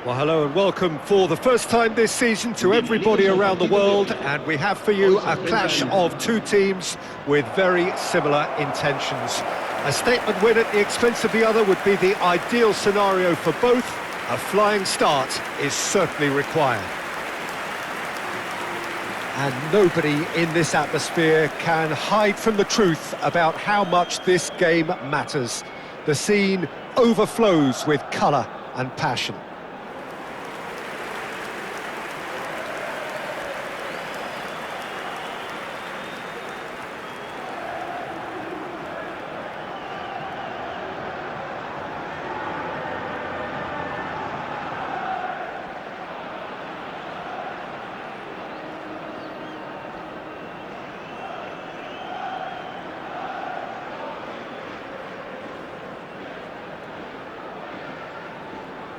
Well, hello and welcome for the first time this season to everybody around the world, and we have for you a clash of two teams with very similar intentions. A statement win at the expense of the other would be the ideal scenario for both. A flying start is certainly required. And nobody in this atmosphere can hide from the truth about how much this game matters. The scene overflows with colour and passion.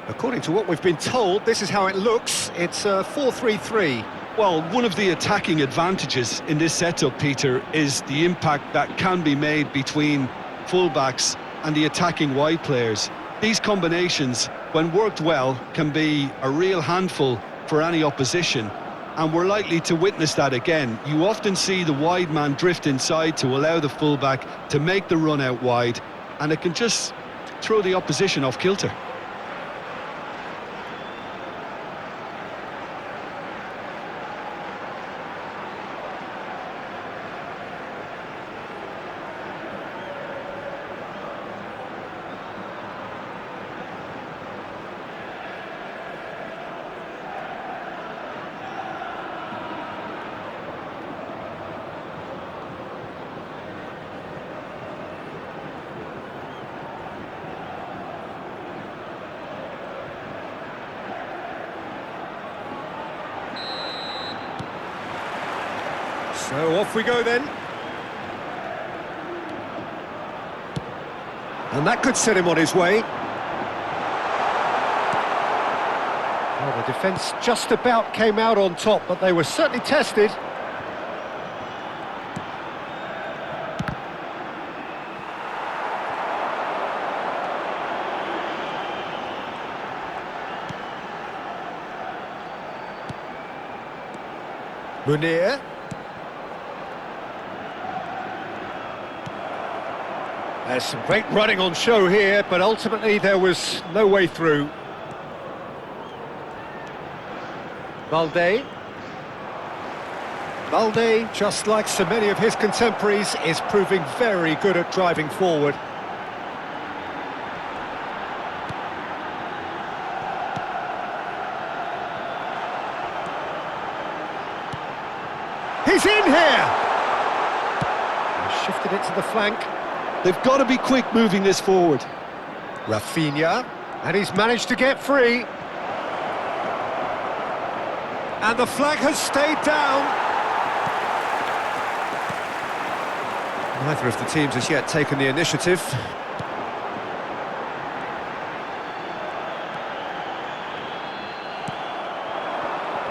According to what we've been told, this is how it looks. It's a 4-3-3. Well, one of the attacking advantages in this setup, Peter, is the impact that can be made between fullbacks and the attacking wide players. These combinations, when worked well, can be a real handful for any opposition, and we're likely to witness that again. You often see the wide man drift inside to allow the fullback to make the run out wide, and it can just throw the opposition off kilter. So off we go then. And that could set him on his way. Well, the defence just about came out on top, but they were certainly tested. Munir. There's some great running on show here, but ultimately there was no way through. Balde, just like so many of his contemporaries, is proving very good at driving forward. He's in here! He shifted it to the flank. They've got to be quick moving this forward. Rafinha, and he's managed to get free. And the flag has stayed down. Neither of the teams has yet taken the initiative.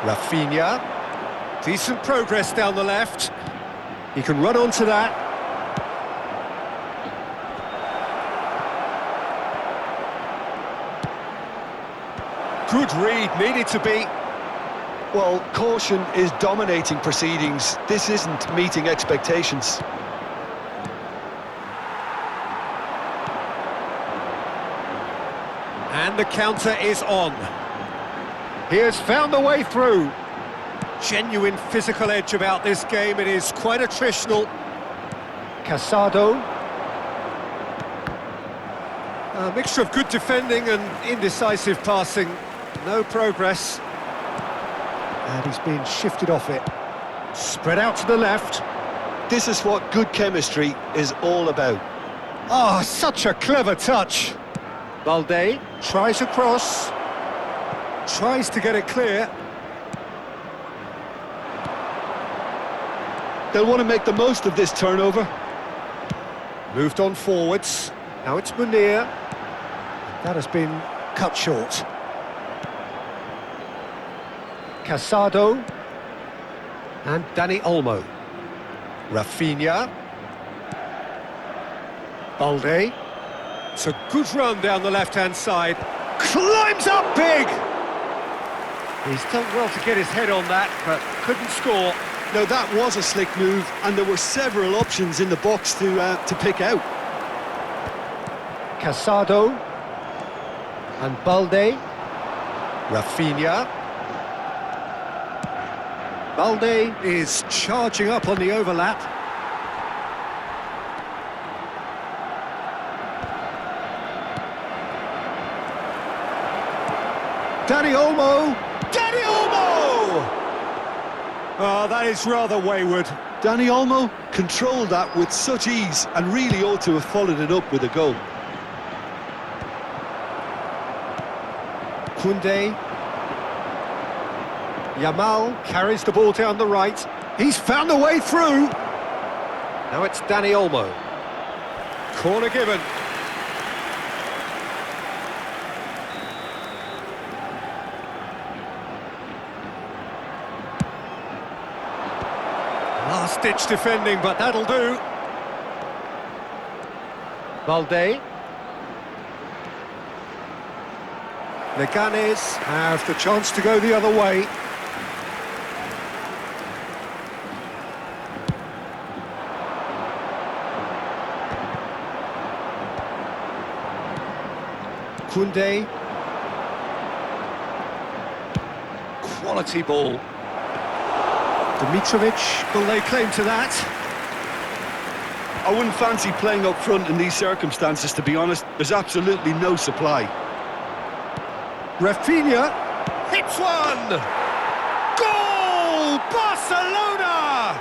Rafinha, decent progress down the left. He can run onto that. Good read, needed to be. Well, caution is dominating proceedings. This isn't meeting expectations. And the counter is on. He has found the way through. Genuine physical edge about this game. It is quite attritional. Casado. A mixture of good defending and indecisive passing. No progress. And he's been shifted off it. Spread out to the left. This is what good chemistry is all about. Oh, such a clever touch. Balde tries a cross. Tries to get it clear. They'll want to make the most of this turnover. Moved on forwards. Now it's Munir. That has been cut short. Casado and Dani Olmo. Rafinha. Balde. It's a good run down the left-hand side. Climbs up big! He's done well to get his head on that, but couldn't score. Now that was a slick move, and there were several options in the box to pick out. Casado and Balde. Rafinha. Balde is charging up on the overlap. Dani Olmo! Dani Olmo! Oh, that is rather wayward. Dani Olmo controlled that with such ease and really ought to have followed it up with a goal. Koundé. Yamal carries the ball down the right. He's found a way through. Now it's Dani Olmo. Corner given. Last-ditch defending, but that'll do. Balde. Leganes have the chance to go the other way. Koundé. Quality ball. Dimitrovic will lay claim to that. I wouldn't fancy playing up front in these circumstances, to be honest. There's absolutely no supply. Rafinha hits one! Goal! Barcelona!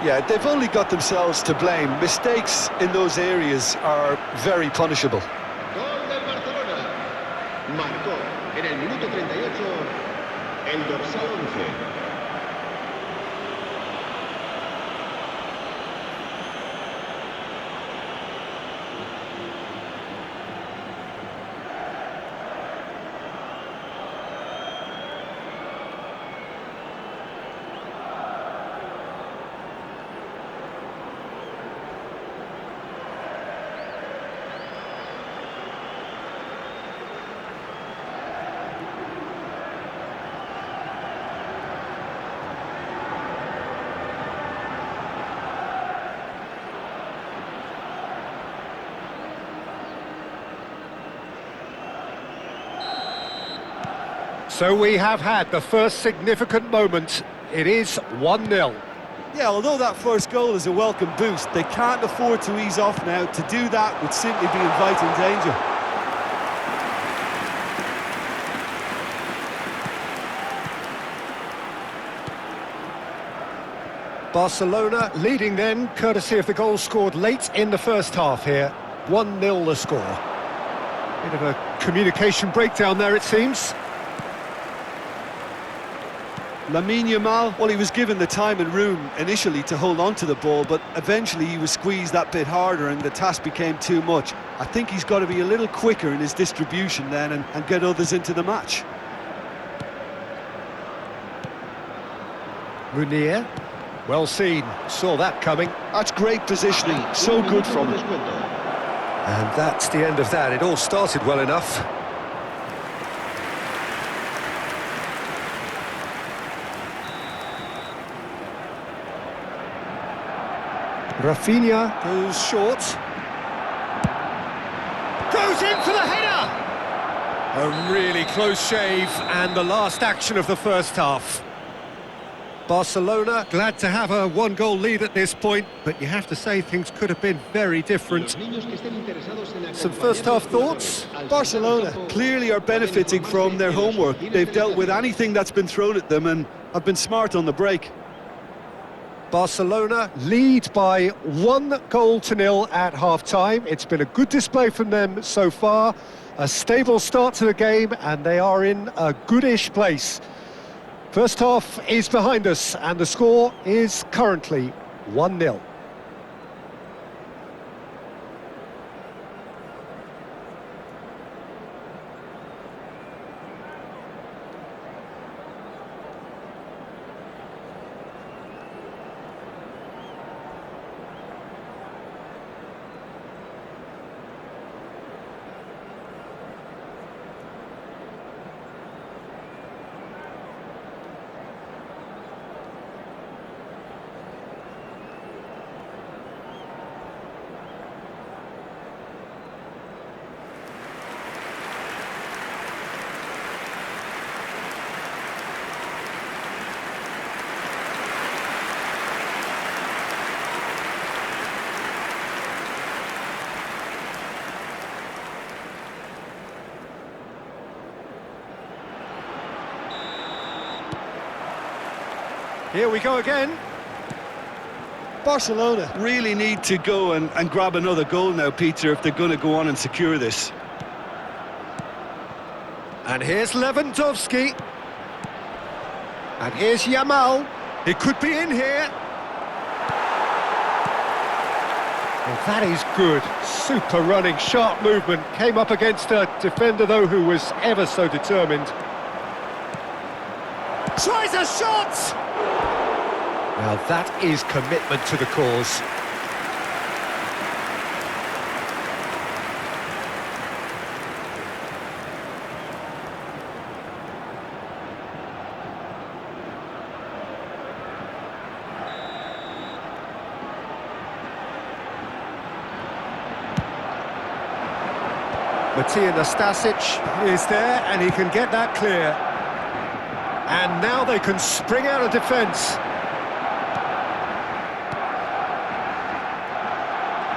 Yeah, they've only got themselves to blame. Mistakes in those areas are very punishable. Gol del Barcelona. Marcó en el minuto 38 el dorsal 11. So we have had the first significant moment. It is 1-0. Yeah, although that first goal is a welcome boost, they can't afford to ease off now. To do that would simply be inviting danger. Barcelona leading then, courtesy of the goal scored late in the first half here. 1-0 the score. Bit of a communication breakdown there, it seems. Lamine Yamal, well, he was given the time and room initially to hold on to the ball, but eventually he was squeezed that bit harder and the task became too much. I think he's got to be a little quicker in his distribution then and get others into the match. Munir, well seen, saw that coming. That's great positioning, so good from him. And that's the end of that. It all started well enough. Rafinha goes short. Goes in for the header! A really close shave, and the last action of the first half. Barcelona glad to have a one-goal lead at this point, but you have to say things could have been very different. Some first-half thoughts? Barcelona clearly are benefiting from their homework. They've dealt with anything that's been thrown at them and have been smart on the break. Barcelona lead by 1-0 at half-time. It's been a good display from them so far. A stable start to the game, and they are in a goodish place. First half is behind us, and the score is currently 1-0. Here we go again. Barcelona really need to go and grab another goal now, Peter, if they're going to go on and secure this. And here's Lewandowski. And here's Yamal. It could be in here. Well, that is good. Super running, sharp movement. Came up against a defender, though, who was ever so determined. Tries a shot! Now that is commitment to the cause. Matija Nastasic is there, and he can get that clear. And now they can spring out of defence.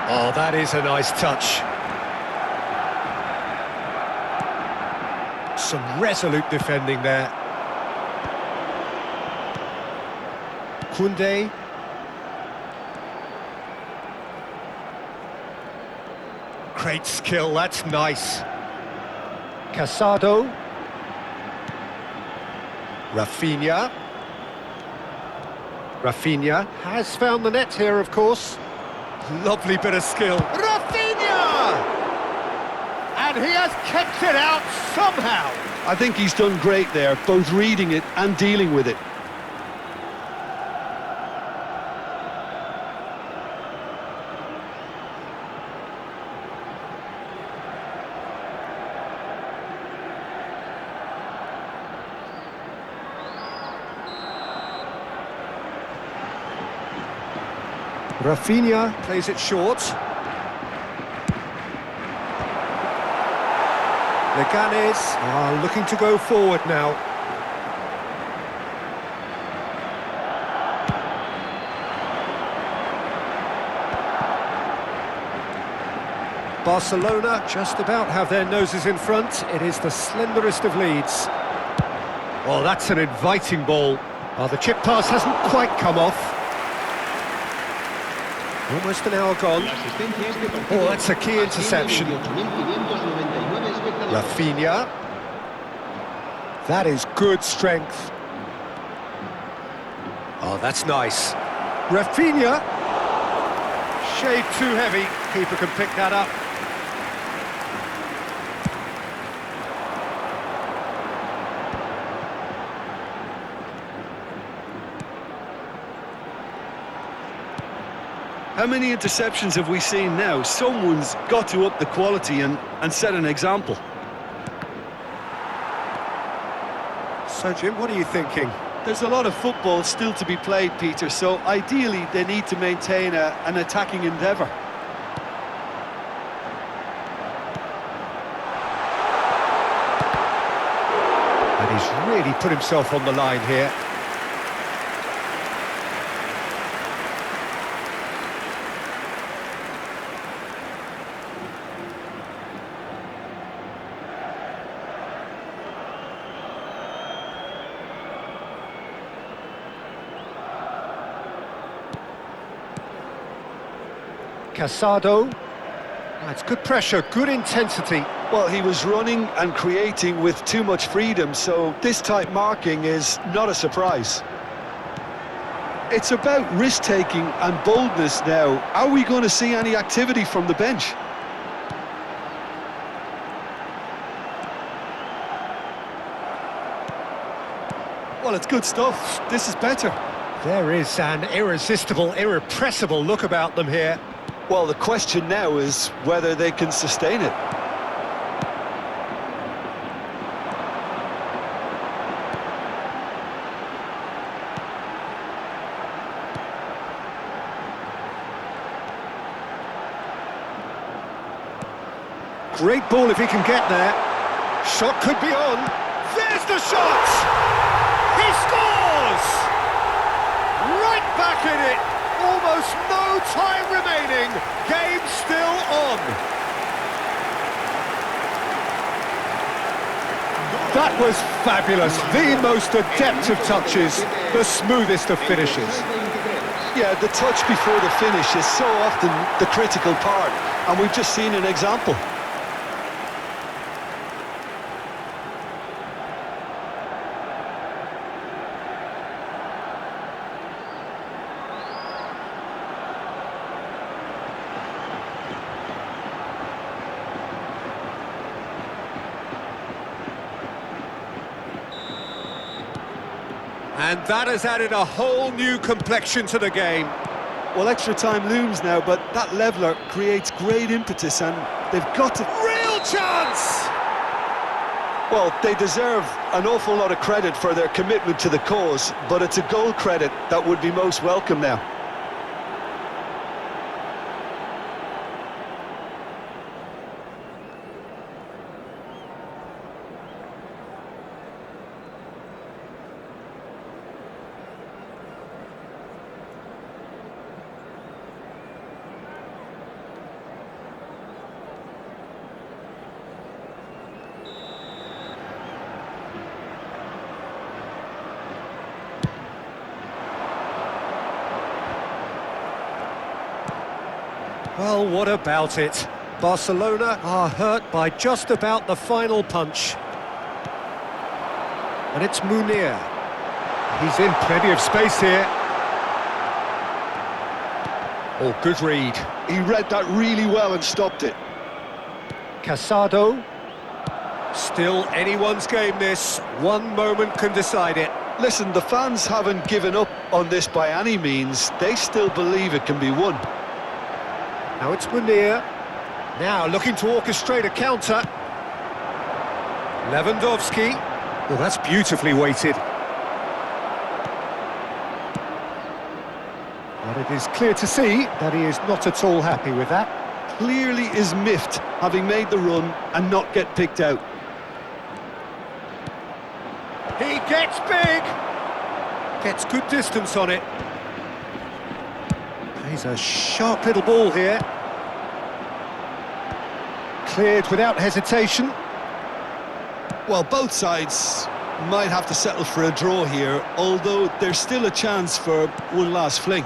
Oh, that is a nice touch. Some resolute defending there. Koundé. Great skill, that's nice. Casado. Rafinha. Rafinha has found the net here, of course. Lovely bit of skill. Rafinha! And he has kept it out somehow. I think he's done great there, both reading it and dealing with it. Rafinha plays it short. Leganes are looking to go forward now. Barcelona just about have their noses in front. It is the slenderest of leads. Oh, that's an inviting ball. Oh, the chip pass hasn't quite come off. Almost an hour gone. Oh, that's a key interception. Rafinha. That is good strength. Oh, that's nice. Rafinha. Shade too heavy. Keeper can pick that up. How many interceptions have we seen now? Someone's got to up the quality and set an example. So, Jim, what are you thinking? There's a lot of football still to be played, Peter, so ideally they need to maintain an attacking endeavour. And he's really put himself on the line here. Casado. It's good pressure, good intensity. Well, he was running and creating with too much freedom, so this type marking is not a surprise. It's about risk-taking and boldness now. Are we going to see any activity from the bench? Well, it's good stuff. This is better. There is an irresistible, irrepressible look about them here. Well, the question now is whether they can sustain it. Great ball if he can get there. Shot could be on. There's the shot! He scores! Right back in it. Almost no time remaining. Game still on. That was fabulous. The most adept of touches, the smoothest of finishes. Yeah, the touch before the finish is so often the critical part, and we've just seen an example. And that has added a whole new complexion to the game. Well, extra time looms now, but that leveller creates great impetus, and they've got to... Real chance! Well, they deserve an awful lot of credit for their commitment to the cause, but it's a goal credit that would be most welcome now. Well, what about it? Barcelona are hurt by just about the final punch. And it's Munir. He's in plenty of space here. Oh, good read. He read that really well and stopped it. Casado. Still anyone's game, this. One moment can decide it. Listen, the fans haven't given up on this by any means. They still believe it can be won. Now it's Munir. Now looking to orchestrate a counter. Lewandowski. Well, that's beautifully weighted. But it is clear to see that he is not at all happy with that. Clearly is miffed, having made the run and not get picked out. He gets big! Gets good distance on it. He's a sharp little ball here. Cleared without hesitation. Well, both sides might have to settle for a draw here, although there's still a chance for one last fling.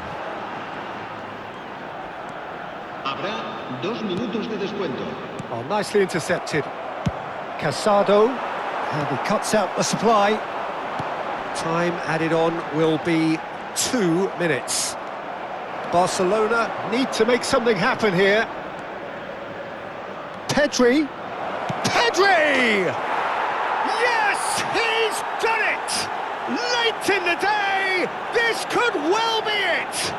Habrá 2 minutos de descuento. Oh, nicely intercepted. Casado, and he cuts out the supply. Time added on will be 2 minutes. Barcelona need to make something happen here. Pedri! Pedri! Yes, he's done it! Late in the day, this could well be it!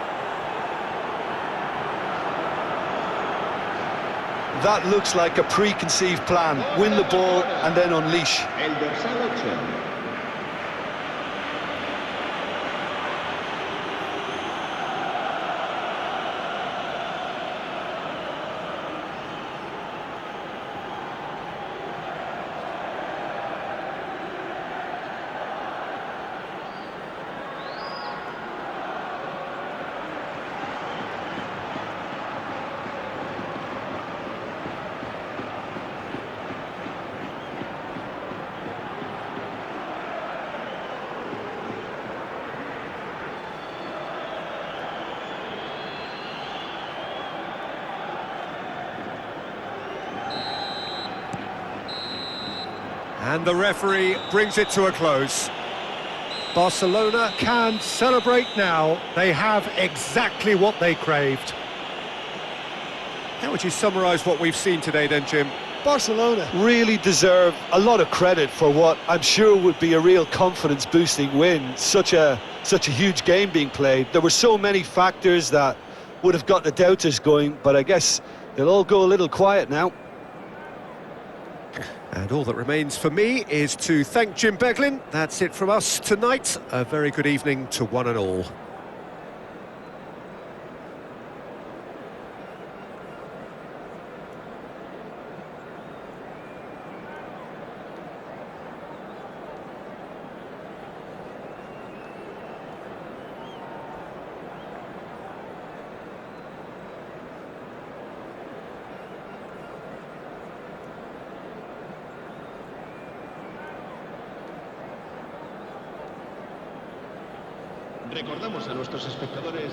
That looks like a preconceived plan. Win the ball and then unleash. El dorsal 8. And the referee brings it to a close. Barcelona can celebrate now. They have exactly what they craved. How would you summarise what we've seen today then, Jim? Barcelona really deserve a lot of credit for what I'm sure would be a real confidence-boosting win. Such a huge game being played. There were so many factors that would have got the doubters going, but I guess they'll all go a little quiet now. And all that remains for me is to thank Jim Beglin. That's it from us tonight. A very good evening to one and all. Recordamos a nuestros espectadores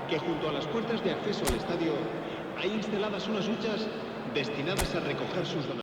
que junto a las puertas de acceso al estadio hay instaladas unas huchas destinadas a recoger sus donaciones.